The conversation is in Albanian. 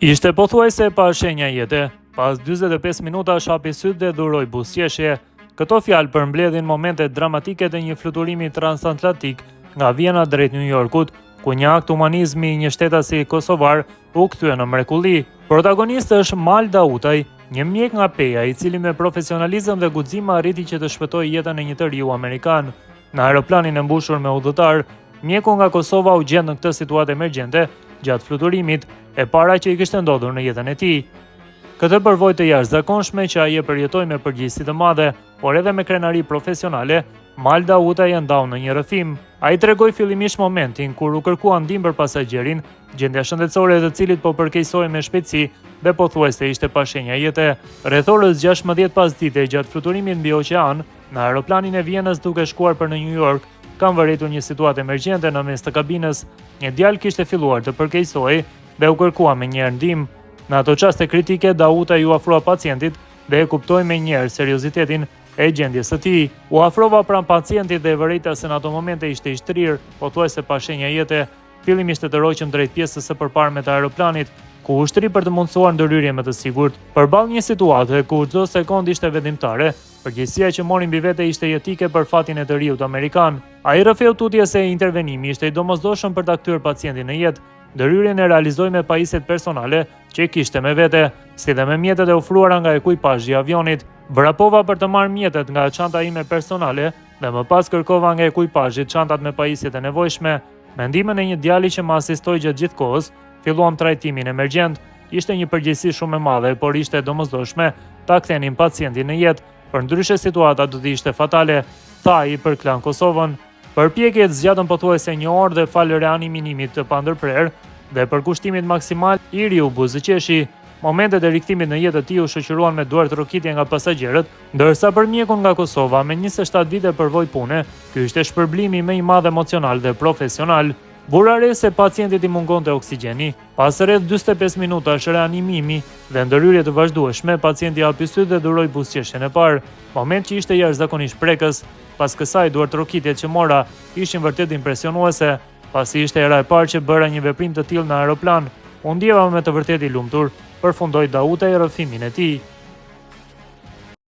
Ishte pothuajse pa shenja jete. Pas 45 minuta shapi syt dhe dhuroi buzëqeshje. Këto fjalë përmbledhin momente dramatike të një fluturimi transatlantik nga Vjena drejt New Yorkut, ku një akt humanizmi i një shtetasi kosovar u kthye në mrekulli. Protagonist është Mal Dautaj, një mjek nga Peja, i cili me profesionalizëm dhe guxim arriti që të shpëtojë jetën e një të riu amerikan. Në aeroplanin e mbushur me udhëtar, mjeku nga Kosova u gjend në këtë situatë emergjente gjatë fluturimit e para që i kishte ndodhur në jetën e tij. Këtë përvojë të jashtëzakonshme që ai e përjetoi me përgjegjësi të madhe, por edhe me krenari profesionale, Mal Dautaj e ndau në një rrëfim. Ai tregoi fillimisht momentin kur u kërkua ndihmë për pasagjerin, gjendja shëndetësore e të cilit po përkeqësoi me shpejtësi dhe pothuajse ishte pa shenja jete. Rreth orës 16 pasdite gjatë fluturimit mbi oqean, në aeroplanin e Vjenës duke shkuar për në New York, kanë vërejtur një situatë emergjente në mes të kabinës. Një djalë kishte filluar të përkeqësoi dhe u kërkua me njëherë ndihmë. Në ato çaste kritike, Dautaj ju afrua pacientit dhe e kuptoi me njëherë seriozitetin e gjendjes së tij. U afrova pranë pacientit dhe e vërejta se në ato momente ishte i shtrirë, pothuajse pa shenja jete. Fillimisht e tërhoqëm drejt pjesës së përparme të aeropanit, ku u shtri për të mundësuar ndërhyrje më të sigurt. Përballë një situate ku çdo sekond ishte vendimtare, përgjegjësia që mori mbi vete ishte jetike për fatin e të riut amerikan. Ai rrëfeu tutje se intervenimi ishte i domosdoshëm për ta kthyer pacientin në jetë. Ndërhyrjen e realizoi me pajisjet personale që kishte me vete, si dhe me mjetet e ofruara nga ekuipazhi i avionit. Vrapova për të marrë mjetet nga çanta ime personale dhe më pas kërkova nga ekuipazhi çantat me pajisjet e nevojshme. Me ndihmën e një djali që më asistoi gjatë gjithë kohës, filluam trajtimin emergjent. Ishte një përgjegjësi shumë e madhe, por ishte domosdoshme ta kthenim pacientin në jetë, përndryshe situata do të ishte fatale, tha ai për Klan Kosovën. Përpjekjet zgjatën pothuajse 1 orë dhe falë reaniminimit të pandërprer dhe për kushtimit maksimal i riu buzëqeshi. Momentet e rikthimit në jetë të tij u shoqëruan me duar trokitje nga pasagjerët, ndërsa për mjekun nga Kosova me 27 vite përvojë pune, ky ishte shpërblimi më i madh emocional dhe profesional. Vura re se pacientit i mungonte oksigjeni. Pas rreth 45 minutash reanimimi dhe ndërhyrje të vazhdueshme, pacienti hapi syt dhe dhuroi buzëqeshjen e parë, moment që ishte jashtëzakonisht prekës. Pas kësaj duar trokitjet që mora ishin vërtet impresionuese, pasi ishte hera e parë që bëra një veprim të tillë në aeroplan. U ndjeva me të vërtetë i lumtur, përfundoi Dautaj rrëfimin e tij.